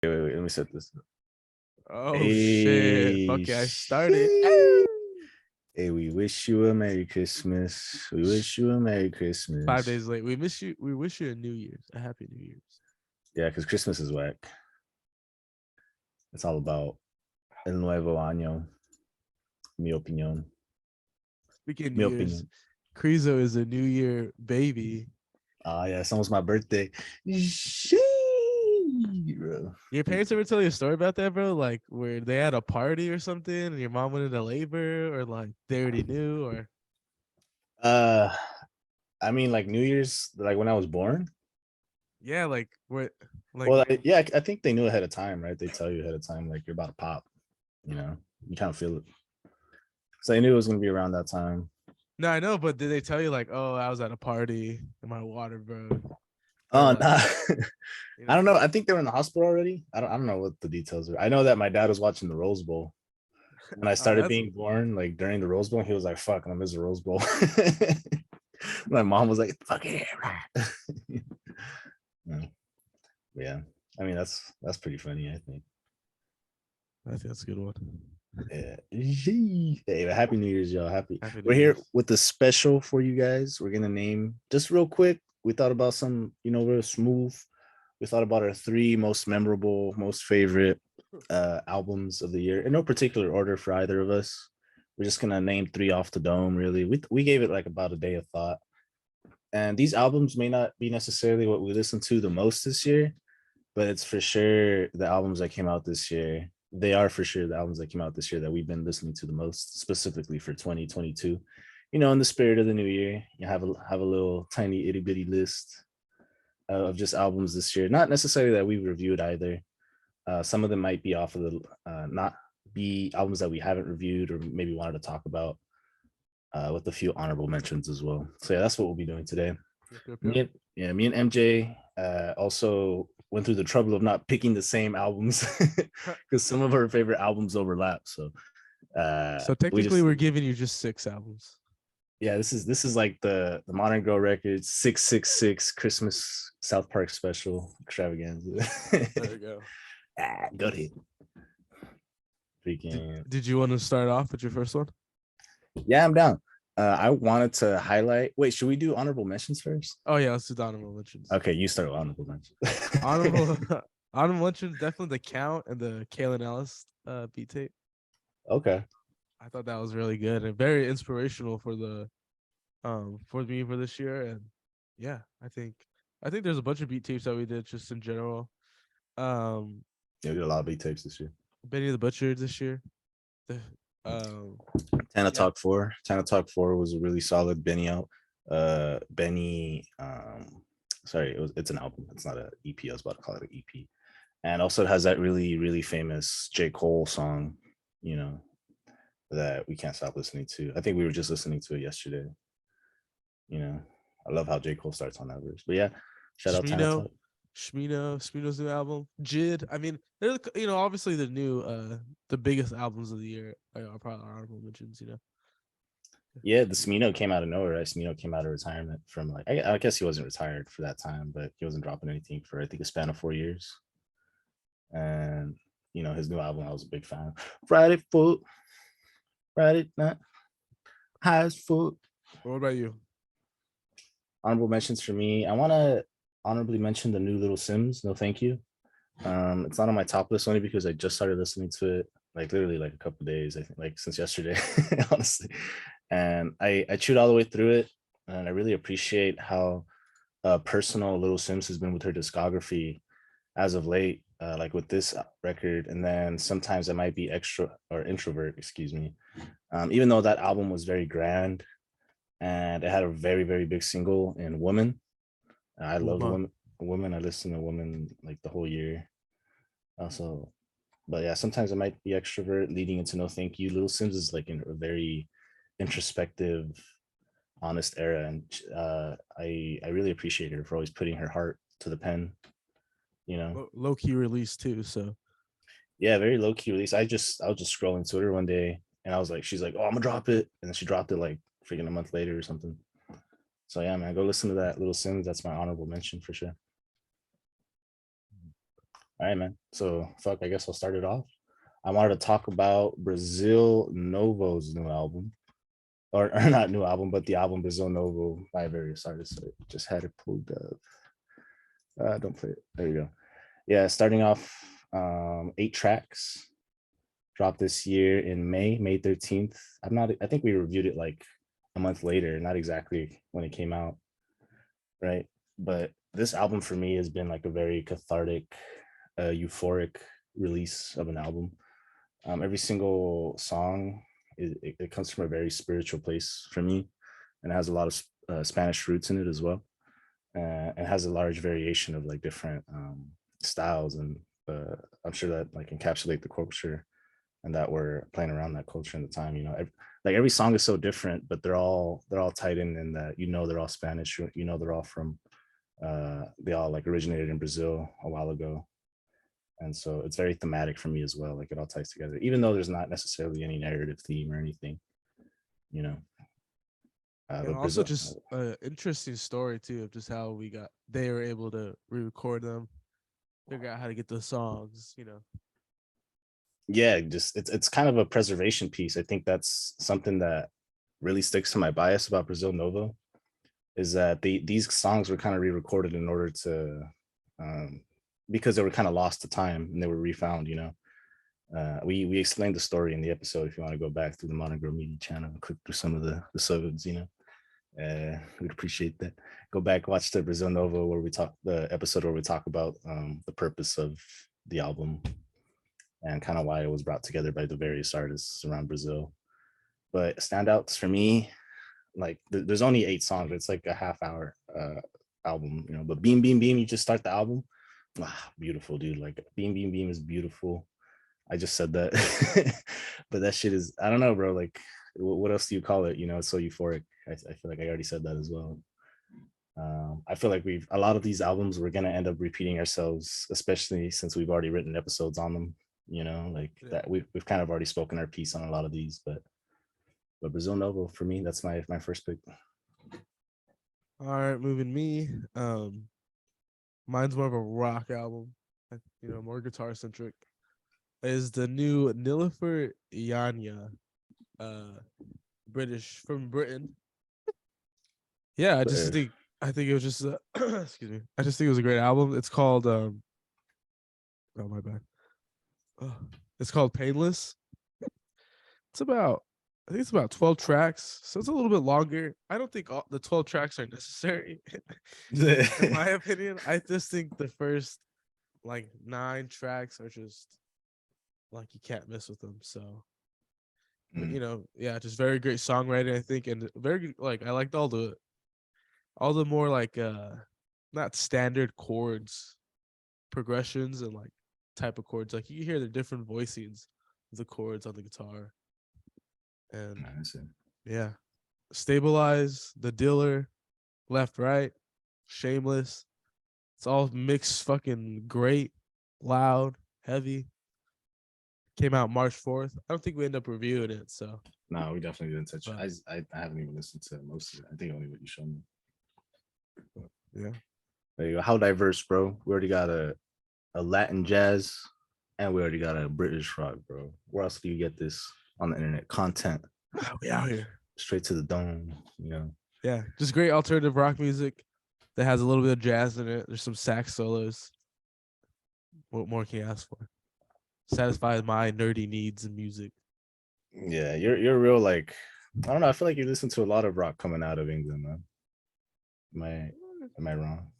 Wait, let me set this up. Oh shit. Hey, Okay, I started. hey, we wish you a Merry Christmas. We wish you a Merry 5 Christmas. days late. We miss you. We wish you a New Year's. A happy New Year's. Yeah, because Christmas is whack. It's all about El Nuevo Año. Mi opinión. Speaking of New Mi Year's, opinion. Krizo is a New Year baby. Yeah, it's almost my birthday. Sheesh, bro. Your parents ever tell you a story about that, bro? Like where they had a party or something and your mom went into labor, or like they already knew, or Uh, I mean, like New Year's, like when I was born. yeah, like what like Well, yeah, I think they knew ahead of time, right? They tell you ahead of time, like you're about to pop. You know, you kind of feel it. So I knew it was gonna be around that time. no, I know, but did they tell you like, oh, I was at a party and my water broke? Or Oh, like, nah. you I know? don't know. I think they were in the hospital already. I don't know what the details are. I know that my dad was watching the Rose Bowl when I Oh, started that's being born, like during the Rose Bowl. He was like, "Fuck, I miss the Rose Bowl." My mom was like, "Fuck it." Yeah. Yeah. I mean, that's pretty funny, I think. I think that's a good one. Yeah. Hey, happy New Year's, y'all. Happy. Happy New We're here Year's. with a special for you guys. We're gonna name just real quick. We thought about some, we're smooth. We thought about our three most memorable, most favorite albums of the year in no particular order for either of us. We're just gonna name three off the dome. Really, we gave it like about a day of thought, and these albums may not be necessarily what we listened to the most this year, but it's for sure the albums that came out this year. They are for sure the albums that came out this year that we've been listening to the most, specifically for 2022. In the spirit of the new year, you have a little tiny itty bitty list of just albums this year. Not necessarily that we reviewed either. Some of them might be off of the not be albums that we haven't reviewed or maybe wanted to talk about, with a few honorable mentions as well. So yeah, that's what we'll be doing today. Yep, yep, yep. Me and MJ also went through the trouble of not picking the same albums because some of our favorite albums overlap. So So we technically, just we're giving you just 6 albums. yeah, this is like the Modern Girl Records 666 Christmas South Park special extravaganza. There we go. Go ahead. Did, Freaking did you want to start off with your first one? yeah, I'm down. I wanted to highlight. Wait, should we do honorable mentions first? Oh yeah, let's do the honorable mentions. Okay, you start with honorable mentions. Honorable honorable mentions, definitely the Count and the Kalen Ellis beat tape. Okay. I thought that was really good and very inspirational for me for this year. And yeah, I think there's a bunch of beat tapes that we did just in general. Um Yeah, we did a lot of beat tapes this year. Benny the Butcher this year. The um Tana yeah, Talk 4. Tana Talk 4 was a really solid Benny out. Benny, sorry, it's an album. It's not an EP. I was about to call it an EP. And also it has that really, really famous J. Cole song, you know, that we can't stop listening to. I think we were just listening to it yesterday. You know, I love how J. Cole starts on that verse. But yeah, shout out Tana Smino, Talk. Smino's new album, Jid. I mean, they're obviously the biggest albums of the year are probably honorable mentions. Yeah, the Smino came out of nowhere. Right? Smino came out of retirement from like I guess he wasn't retired for that time, but he wasn't dropping anything for I think a span of 4 years. And his new album I was a big fan. Friday foot, Friday night, high as foot. What about you? Honorable mentions for me. I want to honorably mention the new Little Sims. No, thank you. It's not on my top list only because I just started listening to it like literally like a couple days. I think like since yesterday, honestly. And I chewed all the way through it, and I really appreciate how personal Little Sims has been with her discography as of late, like with this record. And then sometimes I might be extra or introvert, excuse me. Even though that album was very grand and it had a very, very big single in Woman. I love Uma. Woman. I listen to Woman like the whole year. Also, but yeah, sometimes I might be extrovert leading into No Thank You. Little Sims is like in a very introspective, honest era, and I really appreciate her for always putting her heart to the pen. You know, Low key release too. So yeah, very low key release. I was just scrolling Twitter one day, and I was like, she's like, oh, I'm gonna drop it, and then she dropped it like freaking a month later or something. So yeah, man, go listen to that Little Sims. That's my honorable mention for sure. All right, man. So fuck, I guess I'll start it off. I wanted to talk about Brazil Novo's new album. Or not new album, but the album Brazil Novo by various artists. So I just had it pulled up. Don't play it. There you go. Yeah, starting off 8 tracks. Dropped this year in May 13th. I think we reviewed it like a month later, not exactly when it came out, right? But this album for me has been like a very cathartic, euphoric release of an album. Every single song it comes from a very spiritual place for me, and it has a lot of Spanish roots in it as well. It has a large variation of like different styles, and I'm sure that like encapsulate the culture and that we're playing around that culture in the time. Like every song is so different, but they're all tied in that they're all Spanish. They're all from they all like originated in Brazil a while ago, and so it's very thematic for me as well. Like it all ties together, even though there's not necessarily any narrative theme or anything. You know, And but also Brazil, just an interesting story too of just how they were able to re-record them, figure out how to get the songs, yeah, just it's kind of a preservation piece. I think that's something that really sticks to my bias about Brazil Novo, is that these songs were kind of re-recorded in order to because they were kind of lost to time and they were refound. We explained the story in the episode. If you want to go back through the Modern Girl Media channel and click through some of the subs, we'd appreciate that. Go back, watch the Brazil Novo where we talk the episode where we talk about the purpose of the album and kind of why it was brought together by the various artists around Brazil. But standouts for me, like there's only 8 songs. It's like a half-hour album, But Beam Beam Beam, you just start the album. Beautiful, dude. Like Beam Beam Beam is beautiful. I just said that, but that shit is, I don't know, bro. Like, what else do you call it? It's so euphoric. I feel like I already said that as well. I feel like a lot of these albums we're gonna end up repeating ourselves, especially since we've already written episodes on them. Like that we've kind of already spoken our piece on a lot of these, but Brazil Novo for me, that's my first pick. All right, moving me. Mine's more of a rock album, more guitar centric. Is the new Nilüfer Yanya, British from Britain. Yeah, I think it was just excuse me. I just think it was a great album. It's called oh my bad. Oh, it's called Painless. I think it's about 12 tracks, so it's a little bit longer. I don't think all the 12 tracks are necessary. In my opinion, I just think the first like 9 tracks are just like you can't mess with them. So, just very great songwriting, I think, and very like I liked all the more like not standard chords, progressions, and like type of chords. Like you hear the different voicings of the chords on the guitar. And yeah, Stabilize, The Dealer, Left Right, Shameless. It's all mixed fucking great, loud, heavy. Came out March 4th. I don't think we end up reviewing it, so. No, we definitely didn't touch it. I haven't even listened to most of it. I think only what you showed me. Yeah. There you go. How diverse, bro. We already got a Latin jazz and we already got a British rock, bro. Where else do you get this on the internet? Content. We out here. Straight to the dome, Yeah, just great alternative rock music that has a little bit of jazz in it. There's some sax solos. What more can you ask for? Satisfies my nerdy needs in music. Yeah, you're real like, I don't know. I feel like you listen to a lot of rock coming out of England, man. Am I wrong?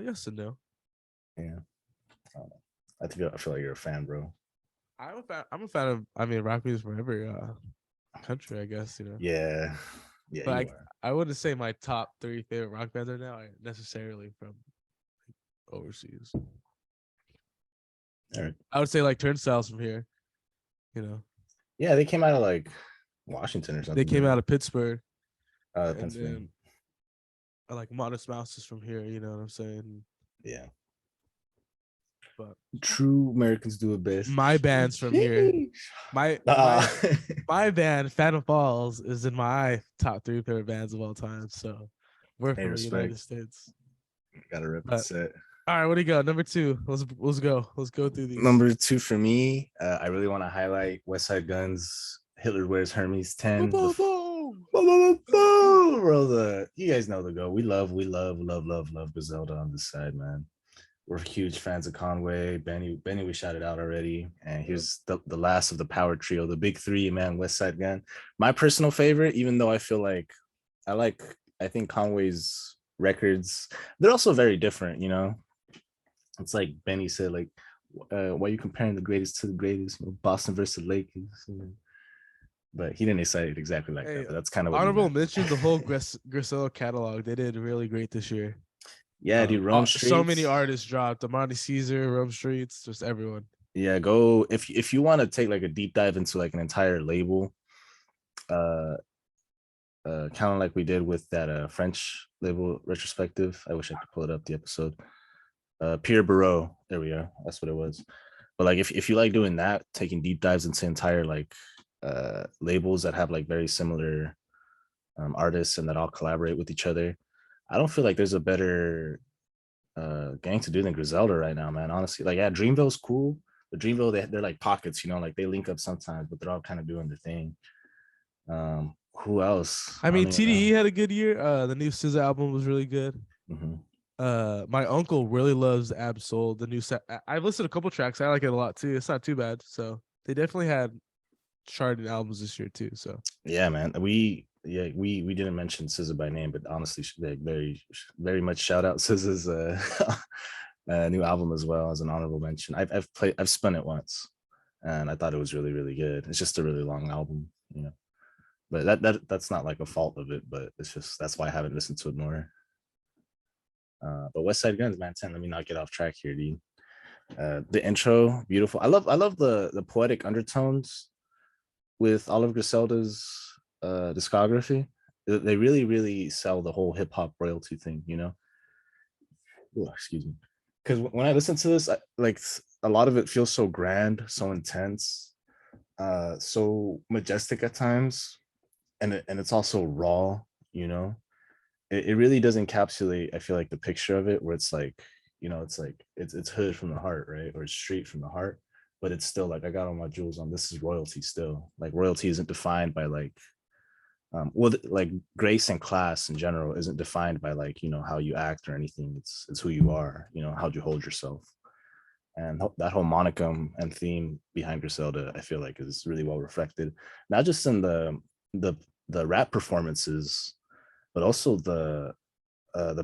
Yes and no. Yeah. I feel like you're a fan, bro. I'm a fan of rock music from every country, I guess, Yeah. But I wouldn't say my top 3 favorite rock bands right now are necessarily from overseas. All right. I would say like Turnstiles from here, Yeah, they came out of like Washington or something. They came out of Pittsburgh. Pennsylvania. And I like Modest Mouse is from here, you know what I'm saying? Yeah. But true Americans do it best. My band's from here. My band, Phantom Falls, is in my top 3 favorite bands of all time. So we're from the United States. Gotta rep the set. All right, what do you got? Number two. Let's go. Let's go through these. Number two for me, I really want to highlight West Side Gun's Hitler Wears Hermes Boom, 10. boom, boom. Bro, you guys know the go. We love Griselda on this side, man. We're huge fans of Conway. Benny, we shouted out already. And Yep. here's the last of the power trio, the big three, man, West Side Gun. My personal favorite, even though I feel like I like, I think Conway's records, they're also very different, you know? It's like Benny said, like, why are you comparing the greatest to the greatest? You know, Boston versus Lakers. You know? But he didn't say it exactly like that. Hey, But that's kind of what he honorable meant. mention the whole Griselda catalog. They did really great this year. Yeah, dude, Rome So many Streets. artists dropped. Amani Caesar, Rome Streets, just everyone. Yeah, go if you want to take like a deep dive into like an entire label, uh kind of like we did with that French label retrospective. I wish I could pull it up the episode. Pierre Barreau, there we are. That's what it was. But like if you like doing that, taking deep dives into entire like labels that have like very similar artists and that all collaborate with each other, I don't feel like there's a better gang to do than Griselda right now, man. Honestly, like yeah, Dreamville's cool. The Dreamville, they're like pockets, you know, like they link up sometimes, but they're all kind of doing their thing. Who else? I I mean, don't even TDE know. had a good year. The new SZA album was really good. Hmm. My uncle really loves Absol. The new set. I've listened to a couple tracks. I like it a lot too. It's not too bad. So they definitely had charted albums this year too. So Yeah, man. We didn't mention SZA by name, but honestly, like very much shout out SZA's new album as well as an honorable mention. I've spun it once, and I thought it was really good. It's just a really long album, you know. But that's not like a fault of it, but it's just that's why I haven't listened to it more. But West Side Guns, man, 10. Let me not get off track here, dude. The intro, beautiful. I love the poetic undertones with all of Griselda's discography. They really sell the whole hip hop royalty thing, you know. Ooh, excuse me. Because when I listen to this, like a lot of it feels so grand, so intense, so majestic at times, and it's also raw, you know. It really does encapsulate, I feel like, the picture of it where it's like, you know, it's like it's hood from the heart, right? Or it's street from the heart, but it's still like I got all my jewels on. This is royalty still. Like royalty isn't defined by like like grace and class in general isn't defined by like, you know, how you act or anything. It's who you are, you know, how you hold yourself. And that whole monicum and theme behind Griselda, I feel like is really well reflected, not just in the the rap performances, but also the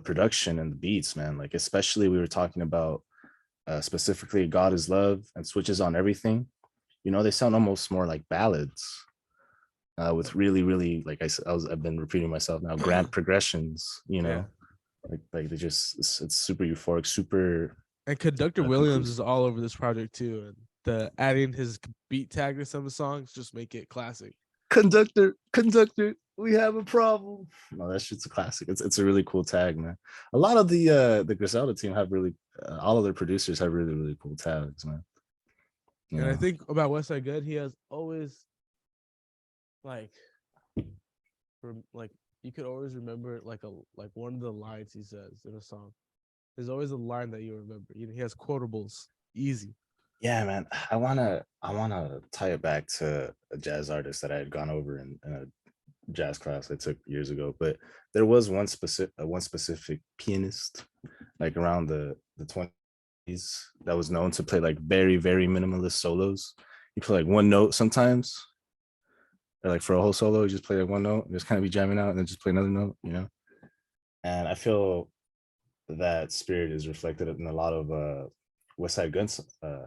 production and the beats, man. Like especially we were talking about specifically God is Love and Switches on Everything. You know, they sound almost more like ballads with really like I've been repeating myself now, grand progressions. You yeah. know, like they just it's super euphoric, super And Conductor Williams conclusive. is all over this project too. And the adding his beat tag to some of the songs just make it classic. Conductor, we have a problem. No, that shit's a classic. It's a really cool tag, man. A lot of the Griselda team have really all of their producers have really cool tags, man. You And I know, think about Westside Gun, he has always like like you could always remember like one of the lines he says in a song. There's always a line that you remember. You know, he has quotables easy. yeah, man. I wanna tie it back to a jazz artist that I had gone over in a jazz class I took years ago. But there was one specific pianist, like around the 20s, that was known to play like very minimalist solos. He play like one note sometimes, or like for a whole solo, you just play like one note, and just kind of be jamming out, and then just play another note, you know. And I feel that spirit is reflected in a lot of West Side Guns, uh,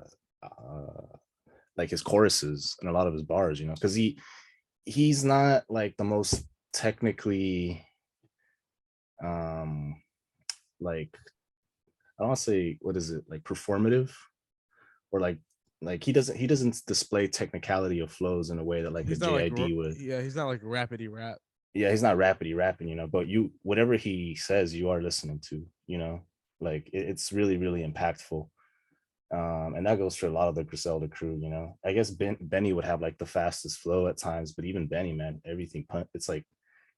like his choruses and a lot of his bars, you know, because he's not like the most technically um like I don't want to say what is it like performative or like he doesn't display technicality of flows in a way that like a He's not like JID would. yeah, he's not like rapidy rap. Yeah, he's not rapidy rapping, you know, but you whatever he says you are listening to, you know, like it's really impactful. And that goes for a lot of the Griselda crew, you know. I guess Benny would have like the fastest flow at times, but even Benny, man, everything it's like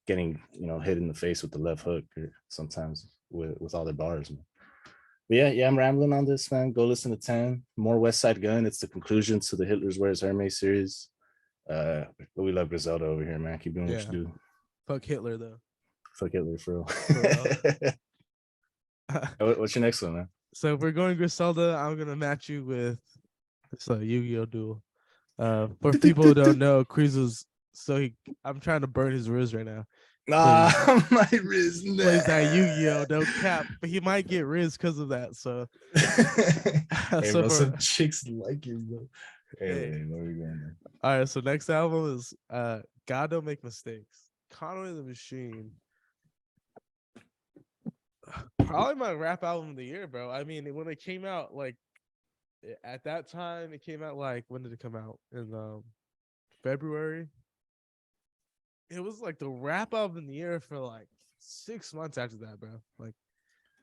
getting, you know, hit in the face with the left hook or sometimes with all their bars, man. But yeah, I'm rambling on this, man. Go listen to 10. More West Side Gun. It's the conclusion to the Hitler's Wears Hermes series. We love Griselda over here, man. Keep doing what Yeah. you do. Fuck Hitler though. Fuck Hitler for For real. real. What's your next one, man? So if we're going Griselda, I'm gonna match you with this Yu-Gi-Oh duel. For people who don't know, Krizo's I'm trying to burn his Riz right now. Nah, my Riz Plays that Yu-Gi-Oh, don't cap, but he might get Riz because of that. So, hey, so bro, some chicks like it, bro. Hey, where we going, man? All right, so next album is God Don't Make Mistakes. Conway the Machine. Probably my rap album of the year, bro. I mean, when it came out, like at that time, it came out like when did it come out? In February. It was like the rap album of the year for like 6 months after that, bro. Like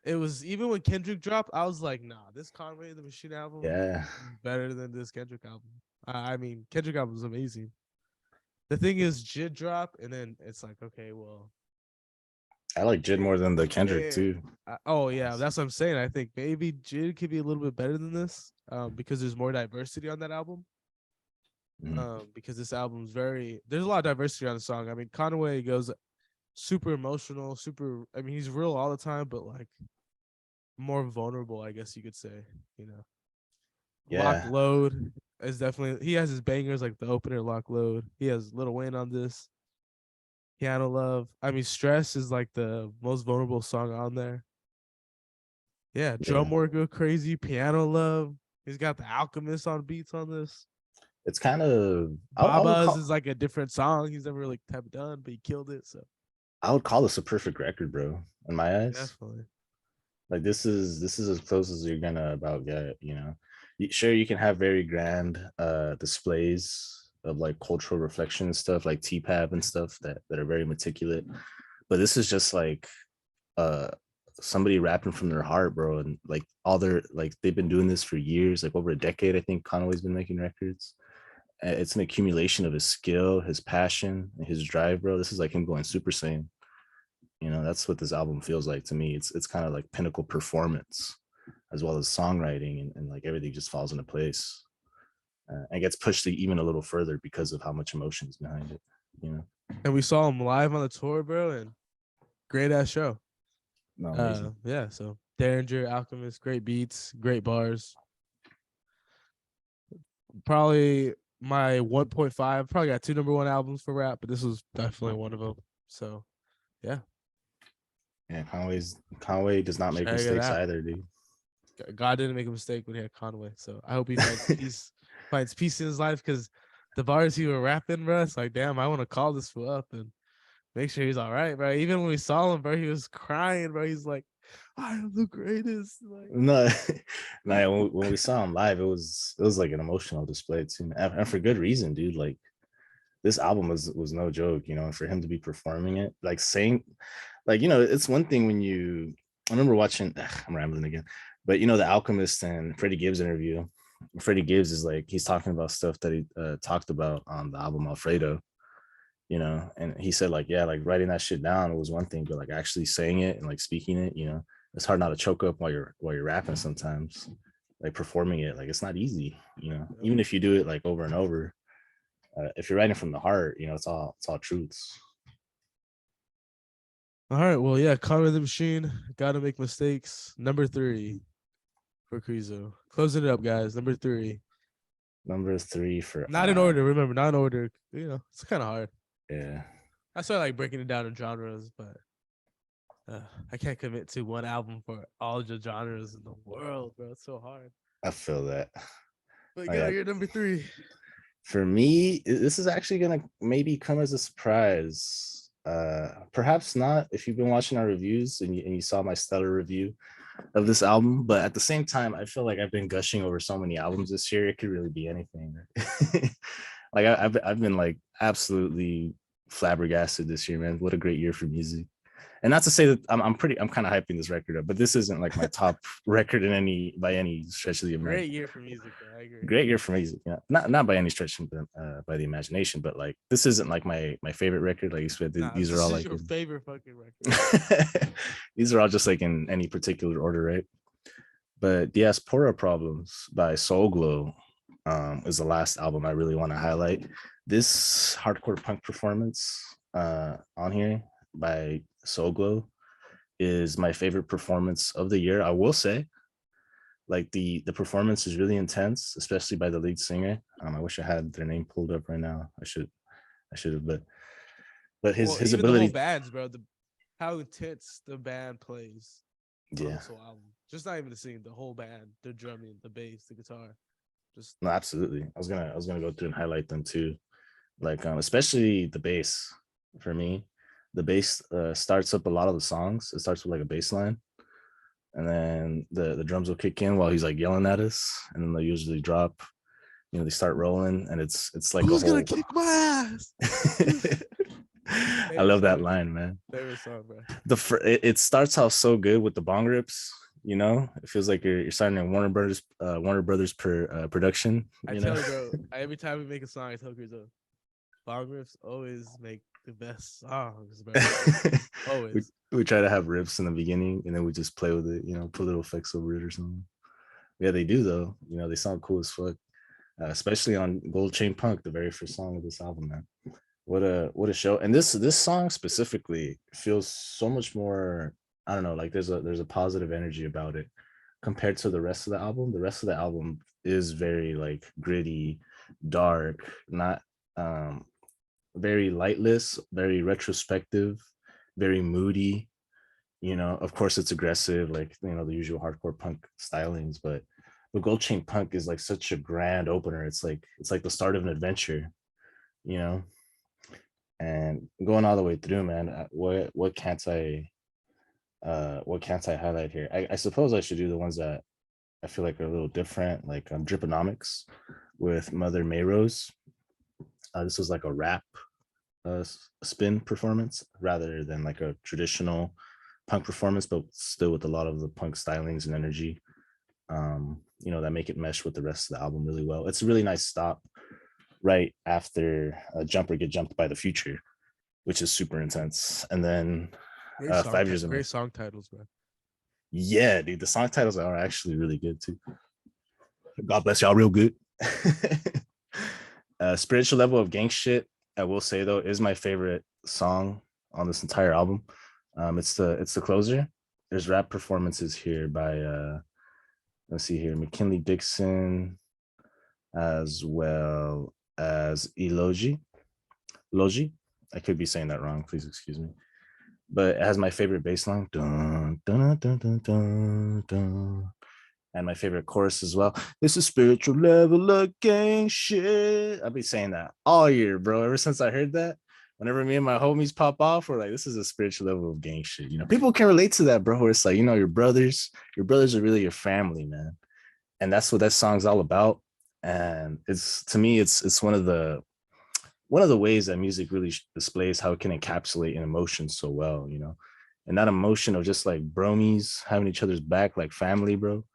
it was even when Kendrick dropped, I was like, nah, this Conway the Machine album is better than this Kendrick album. I mean, Kendrick album is amazing. The thing is, Jid drop, and then it's like, okay, well, I like Jid more than the Kendrick too. Oh yeah, that's what I'm saying. I think maybe Jid could be a little bit better than this, because there's more diversity on that album. Because this album's there's a lot of diversity on the song. I mean, Conway goes super emotional, I mean, he's real all the time, but like more vulnerable, I guess you could say, you know. Yeah. Lock Load is definitely, he has his bangers like the opener, Lock Load. He has Lil Wayne on this. Piano Love. I mean, Stress is like the most vulnerable song on there. Yeah, Drum Work Go Crazy, Piano Love. He's got the Alchemist on beats on this. It's kind of Baba's is like a different song. He's never really done, but he killed it. So I would call this a perfect record, bro. In my eyes, definitely. Like this is as close as you're gonna about get. You know, sure you can have very grand displays of like cultural reflection and stuff, like TPAB and stuff that are very meticulous. But this is just like somebody rapping from their heart, bro, and like all their like they've been doing this for years, like over a decade. I think Conway's been making records. It's an accumulation of his skill, his passion, and his drive, bro. This is like him going Super Saiyan. You know, that's what this album feels like to me. It's kind of like pinnacle performance, as well as songwriting, and like everything just falls into place, and gets pushed even a little further because of how much emotion is behind it. You know. And we saw him live on the tour, bro, and great ass show. No, yeah. So Derringer, Alchemist, great beats, great bars. Probably my 1.5. Probably got 2 number 1 albums for rap, but this was definitely one of them. So, yeah. Yeah, Conway does not make mistakes either, dude. God didn't make a mistake when he had Conway. So I hope he finds peace in his life, because the bars he was rapping, bro, it's like, damn, I want to call this fool up and make sure he's all right, bro. Even when we saw him, bro, he was crying, bro. He's like, I am the greatest. Like, no, when we saw him live, it was like an emotional display too, and for good reason, dude. Like this album was no joke, you know, and for him to be performing it, like saying, like, you know, it's one thing when I remember watching, I'm rambling again, but you know, the Alchemist and Freddie Gibbs interview. Freddie Gibbs is like, he's talking about stuff that he talked about on the album Alfredo, you know, and he said like, yeah, like writing that shit down was one thing, but like actually saying it and like speaking it, you know, it's hard not to choke up while you're rapping sometimes, like performing it, like it's not easy, you know, even if you do it like over and over. If you're writing from the heart, you know, it's all truths. All right, well, yeah, Conway the Machine, Gotta Make Mistakes, number 3 for Krizo. Closing it up, guys. Number 3. Number 3 for not in order. Remember, not in order. You know, it's kind of hard. Yeah, I started like breaking it down in genres, but I can't commit to one album for all the genres in the world, bro. It's so hard. I feel that. But yeah, you're number 3. For me, this is actually gonna maybe come as a surprise. Perhaps not if you've been watching our reviews and you saw my stellar review of this album, but at the same time, I feel like I've been gushing over so many albums this year. It could really be anything. Like I've been like absolutely flabbergasted this year, man. What a great year for music. And not to say that I'm kind of hyping this record up, but this isn't like my top record by any stretch of the imagination. Great year for music, though. I agree. Great year for music, yeah. Not by any stretch by the imagination, but like this isn't like my favorite record. Like you said, these are all like your favorite fucking record. These are all just like in any particular order, right? But Diaspora Problems by Soul Glow is the last album I really want to highlight. This hardcore punk performance on here by Soul Glow is my favorite performance of the year. I will say, like the performance is really intense, especially by the lead singer. I wish I had their name pulled up right now. I should have, but Well, his even the whole ability, bands, bro. How intense the band plays on yeah, this whole album. Just not even the singing, the whole band, the drumming, the bass, the guitar. Just no, absolutely. I was gonna go through and highlight them too. Like especially the bass for me. The bass starts up a lot of the songs. It starts with like a bass line, and then the drums will kick in while he's like yelling at us, and then they usually drop. You know, they start rolling, and it's like a who's gonna whole. kick my ass? I Favorite love that song, line, man. favorite song, bro. It starts off so good with the bong rips. You know, it feels like you're starting a Warner Brothers production. I You know, tell you, bro. Every time we make a song, I tell Chris, bong riffs always make the best songs, bro. we Always. we try to have riffs in the beginning, and then we just play with it. You know, put little effects over it or something. Yeah, they do though. You know, they sound cool as fuck, especially on Gold Chain Punk, the very first song of this album, man. What a show! And this song specifically feels so much more. I don't know, like there's a positive energy about it compared to the rest of the album. The rest of the album is very like gritty, dark, not um very lightless, very retrospective, very moody. You know, of course it's aggressive, like you know, the usual hardcore punk stylings, but Gold Chain Punk is like such a grand opener. It's like the start of an adventure, you know. And going all the way through, man, what can't I highlight here? I suppose I should do the ones that I feel like are a little different, like Driponomics with Mother Mayrose. This was like a rap spin performance rather than like a traditional punk performance, but still with a lot of the punk stylings and energy. You know, that make it mesh with the rest of the album really well. It's a really nice stop right after Jumper Get Jumped by the Future, which is super intense. And then Great song, 5 years ago. great song titles, bro. Yeah, dude, the song titles are actually really good too. God bless y'all, real good. Spiritual Level of Gang Shit, I will say though, is my favorite song on this entire album. It's the closer. There's rap performances here by let's see here, McKinley Dixon, as well as Elogi. Logi. I could be saying that wrong. Please excuse me. But it has my favorite bass line. Dun, dun, dun, dun, dun, dun. And my favorite chorus as well. It's a spiritual level of gang shit. I'll be saying that all year, bro. Ever since I heard that, whenever me and my homies pop off, we're like, this is a spiritual level of gang shit. You know, people can relate to that, bro. Where it's like, you know, your brothers are really your family, man. And that's what that song's all about. And it's to me, it's one of the ways that music really displays how it can encapsulate an emotion so well, you know, and that emotion of just like bromies having each other's back like family, bro.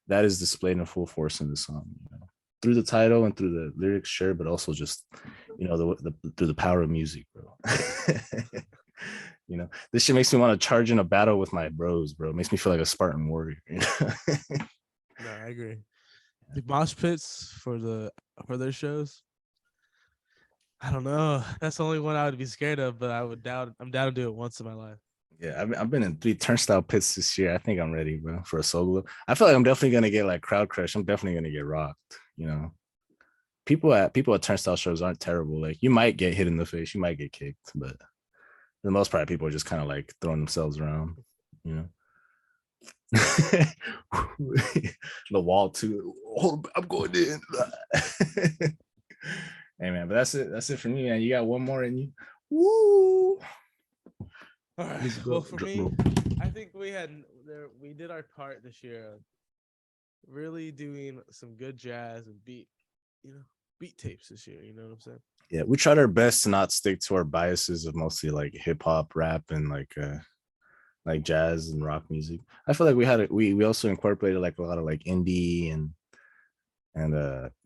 That is displayed in full force in the song, you know, through the title and through the lyrics, sure, but also just, you know, through the power of music, bro. You know, this shit makes me want to charge in a battle with my bros, bro. It makes me feel like a Spartan warrior. You know? No, I agree. The mosh pits for their shows. I don't know. That's the only one I would be scared of, but I'm down to do it once in my life. Yeah, I've been in 3 turnstile pits this year. I think I'm ready, bro, for a solo. I feel like I'm definitely gonna get like crowd crush. I'm definitely gonna get rocked. You know, people at turnstile shows aren't terrible. Like you might get hit in the face, you might get kicked, but for the most part, people are just kind of like throwing themselves around. You know, the wall too. Oh, I'm going in. Hey man, but that's it. That's it for me, man. You got one more in you. Woo! All right. Let's Well, go. for me, I think we did our part this year, really doing some good jazz and beat tapes this year. You know what I'm saying? Yeah, we tried our best to not stick to our biases of mostly like hip hop, rap, and like jazz and rock music. I feel like we also incorporated like a lot of like indie and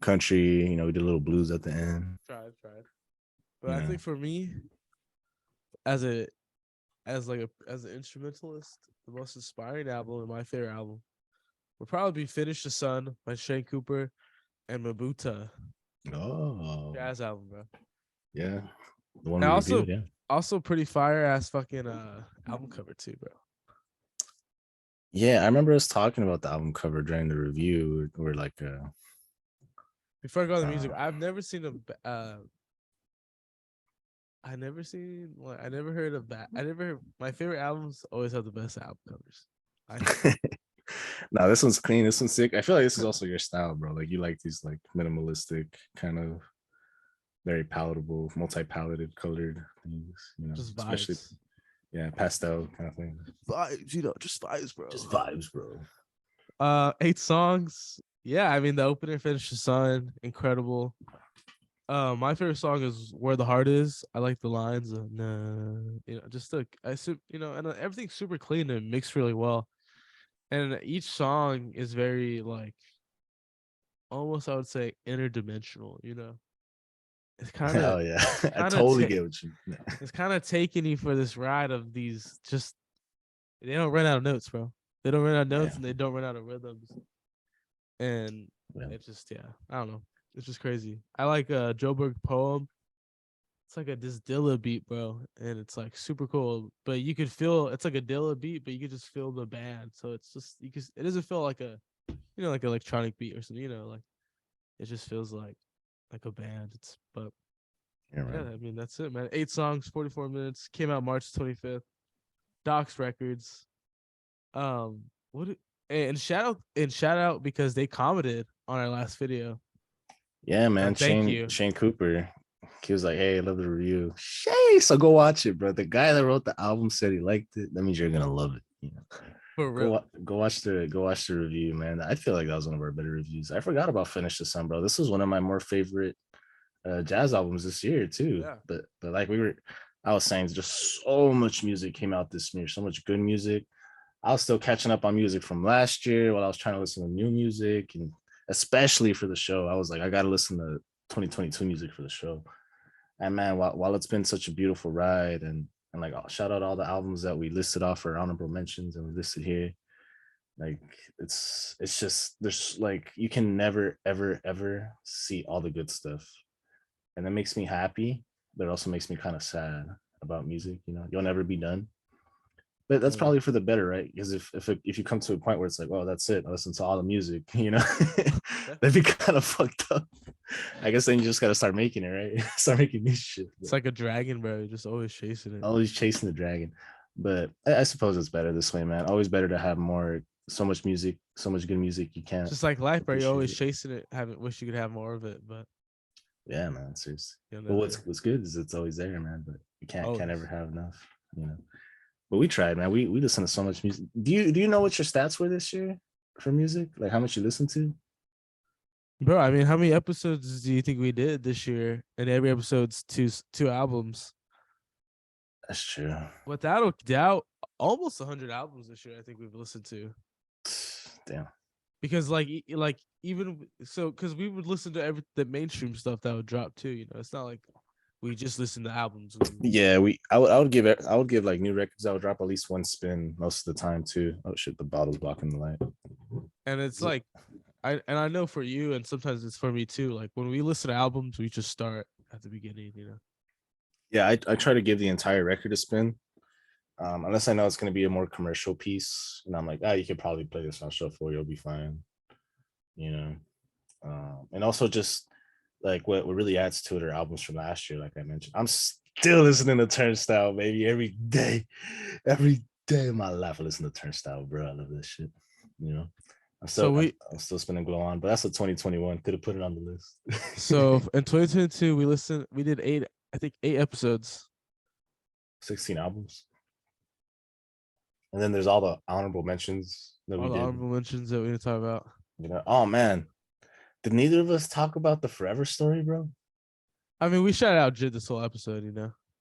country. You know, we did a little blues at the end. Tried. But You I know, think for me, as a as an instrumentalist, the most inspiring album and my favorite album would probably be "Finish the Sun" by Shane Cooper and Mabuta Oh, jazz album, bro. yeah, the one And we also, reviewed. Yeah, pretty fire ass fucking album cover too, bro. yeah. I remember us talking about the album cover during the review. We're like, Before I go on the music, uh, I've never seen I never heard of that. My favorite albums always have the best album covers. I think. no, this one's clean. This one's sick. I feel like this is also your style, bro. Like you like these like minimalistic kind of very palatable, multi-paleted colored things, Just especially vibes. yeah, pastel kind of thing. Vibes, just vibes, bro. Just vibes, bro. 8 songs. Yeah, I mean the opener, "Finish the Sun," incredible. My favorite song is "Where the Heart Is." I like the lines of nah, just and everything's super clean and mixed really well. And each song is very like almost I would say interdimensional. It's kind of Hell yeah. I kind of totally get what you it's kind of taking you for this ride of these just they don't run out of notes, bro. They don't run out of notes yeah. and they don't run out of rhythms. And Yeah. it just I don't know. It's just crazy. I like Joburg Poem. It's like a this Dilla beat, bro, and it's like super cool. But you could feel it's like a Dilla beat, but you could just feel the band. So it's just it doesn't feel like a like electronic beat or something. Like it just feels like a band. Yeah, right. I mean that's it, man. 8 songs, 44 minutes. Came out March 25th. Docs Records. What and shout out because they commented on our last video. Yeah, man. Thank Shane you. Shane Cooper. He was like, "Hey, I love the review." Shay, so go watch it, bro. The guy that wrote the album said he liked it. That means you're gonna love it. For real. Go watch the review, man. I feel like that was one of our better reviews. I forgot about Finish the Sun, bro. This was one of my more favorite jazz albums this year too. Yeah. But like I was saying, just so much music came out this year, so much good music. I was still catching up on music from last year while I was trying to listen to new music, and especially for the show, I was like, I gotta listen to 2022 music for the show. And man, while it's been such a beautiful ride, and like shout out all the albums that we listed off for honorable mentions and we listed here. Like it's just there's like you can never ever see all the good stuff, and that makes me happy, but it also makes me kind of sad about music. You'll never be done, but that's probably for the better, right? Because if you come to a point where it's like, oh, that's it, I listen to all the music, that'd be kind of fucked up. I guess then you just gotta start making it, right? Start making new shit. It's like a dragon, bro. You're just always chasing it. Always chasing the dragon. But I suppose it's better this way, man. Always better to have so much music, so much good music. You can't Just like life, bro. You're always it. chasing it. Wish you could have more of it, but yeah, man. Seriously. you'll But never. what's good is it's always there, man. But you can't Always. ever have enough. But we tried, man. We listen to so much music. Do you know what your stats were this year for music? Like how much you listen to? Bro, I mean, how many episodes do you think we did this year? And every episode's two albums. That's true. Without a doubt, almost 100 albums this year. I think we've listened to. Damn. Because even so, because we would listen to the mainstream stuff that would drop too. It's not like we just listen to albums. Yeah, I would give like new records that would drop at least one spin most of the time too. Oh shit, the bottle's blocking the light. And it's like I know for you, and sometimes it's for me too. Like when we listen to albums, we just start at the beginning. Yeah, I try to give the entire record a spin. Unless I know it's going to be a more commercial piece, and I'm like, you could probably play this on shuffle, you'll be fine. And also just like what really adds to it are albums from last year. Like I mentioned, I'm still listening to Turnstile, baby, every day of my life. I listen to Turnstile, bro. I love this shit. I'm still spinning Glow On, but that's a 2021. Could have put it on the list. So in 2022, we did 8 episodes, 16 albums. And then there's all the honorable mentions that we did. Honorable mentions that we didn't talk about. Oh man, did neither of us talk about the Forever Story, bro? I mean, we shouted out Jid this whole episode,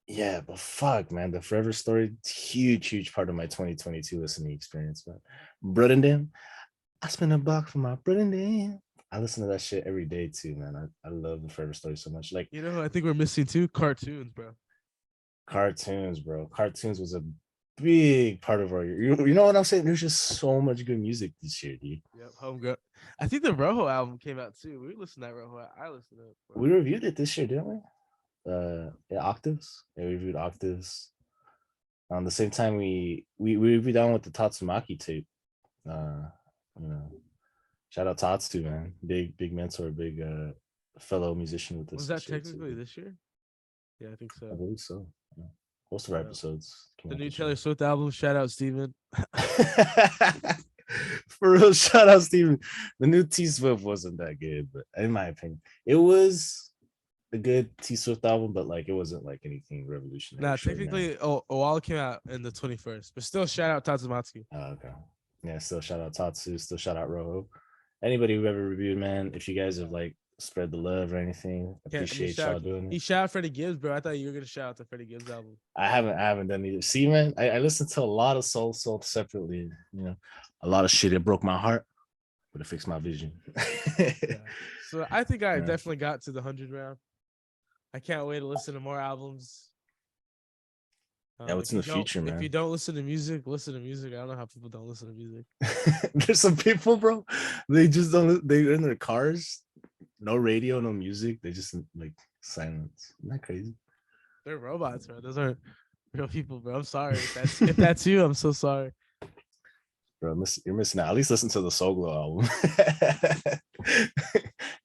Yeah, but fuck, man, the Forever Story, huge part of my 2022 listening experience, man. Bruddendam, I spend $1 for my Bruddendam. I listen to that shit every day too, man. I love the Forever Story so much. Like, I think we're missing 2 cartoons, bro. Cartoons, bro. Cartoons was big part of our year. You know what I'm saying? There's just so much good music this year, dude. Yep, Homegrown. I think the Rojo album came out too. We listened to that Rojo. I listened to it. We reviewed it this year, didn't we? Yeah, Octaves. Yeah, we reviewed Octaves. On the same time, we reviewed down with the Tatsumaki tape. You know, shout out Tatsu, man. Big mentor, big fellow musician with us. Was that technically this year? Yeah, I think so. I believe so. Yeah. Most of our Yeah. episodes. The new Taylor Swift album. Shout out Steven. For real, shout out Steven. The new T Swift wasn't that good, but in my opinion, it was a good T Swift album, but like it wasn't like anything revolutionary. Nah, technically, Owala came out in the 21st, but still shout out Tatsumaki. Oh, okay. Yeah, still shout out Tatsu, still shout out Roho. Anybody who ever reviewed, man, if you guys have like spread the love or anything, appreciate y'all doing it. He shout out Freddie Gibbs, bro. I thought you were gonna shout out the Freddie Gibbs album. I haven't done either. See, man, I listened to a lot of Soul separately. You know, a lot of shit. It broke my heart, but it fixed my vision. Yeah. So I think I definitely got to the 100 round. I can't wait to listen to more albums. Yeah, what's in the future, man? If you don't listen to music, listen to music. I don't know how people don't listen to music. There's some people, bro. They just don't. They're in their cars, no radio, no music. They just like silence. Isn't that crazy? They're robots, bro. Those aren't real people, bro. I'm sorry. If that's you, I'm so sorry. Bro, you're missing out. At least listen to the Soul Glow album.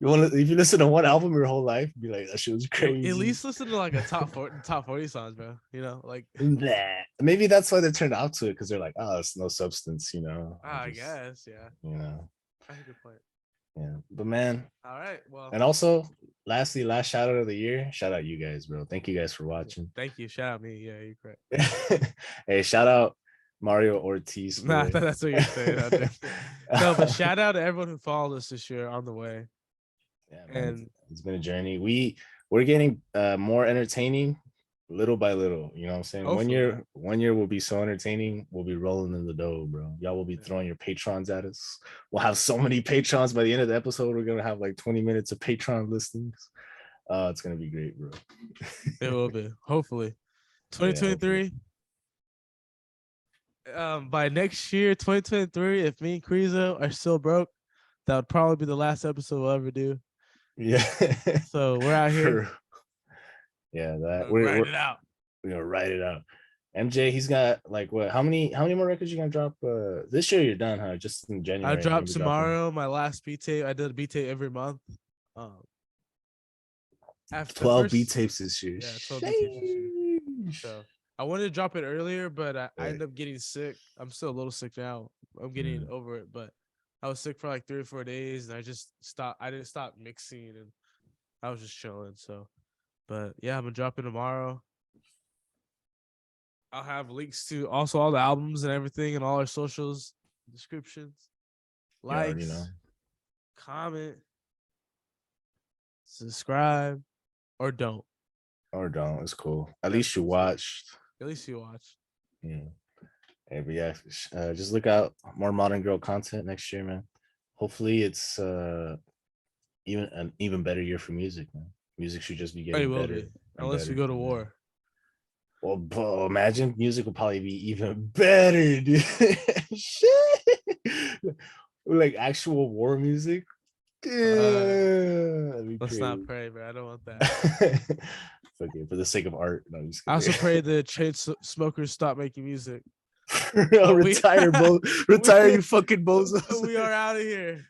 If you listen to one album your whole life, be like, that shit was crazy. At least listen to like a top 40 songs, bro. You know, like nah. Maybe that's why they turned out to it, because they're like, oh, it's no substance, you know. I guess, yeah. You know. That's a good point. Yeah, but man. All right, well. And also, lastly, last shout out of the year. Shout out you guys, bro. Thank you guys for watching. Thank you. Shout out me. Yeah, you're correct. Hey, shout out Mario Ortiz. Nah, that's what you're saying. No, but shout out to everyone who followed us this year on the way. Yeah, man, and it's been a journey. We're getting more entertaining little by little. You know what I'm saying? Hopefully. One year will be so entertaining. We'll be rolling in the dough, bro. Y'all will be throwing your patrons at us. We'll have so many patrons by the end of the episode. We're gonna have like 20 minutes of Patreon listings. It's gonna be great, bro. It will be. Hopefully, 2023. By next year, 2023, if me and Krizo are still broke, that would probably be the last episode we'll ever do. Yeah. So we're out here. Yeah, that we're it out. We're gonna write it out. MJ, he's got like what? How many more records you gonna drop? This year you're done, huh? Just in January. I dropped tomorrow my last beat tape. I did a beat tape every month. After 12 beat tapes this year. Yeah, 12 beat tapes this year. So I wanted to drop it earlier, but I ended up getting sick. I'm still a little sick now. I'm getting over it, but I was sick for like 3 or 4 days, and I just stopped. I didn't stop mixing, and I was just chilling. So, but yeah, I'm gonna drop it tomorrow. I'll have links to also all the albums and everything, and all our socials, descriptions, likes, comment, subscribe, or don't. Or don't. It's cool. At least you watched. At least you watched. Yeah. Hey, but yeah, just look out more Modern Girl content next year, man. Hopefully it's even an even better year for music, man. Music should just be getting better. Unless we go to war. Well, bro, imagine music will probably be even better, dude. Shit. Like actual war music. Let's not pray, bro. I don't want that. Okay, for the sake of art. No, I also pray the chain smokers stop making music. Retire, retire, you fucking bozos. We are out of here.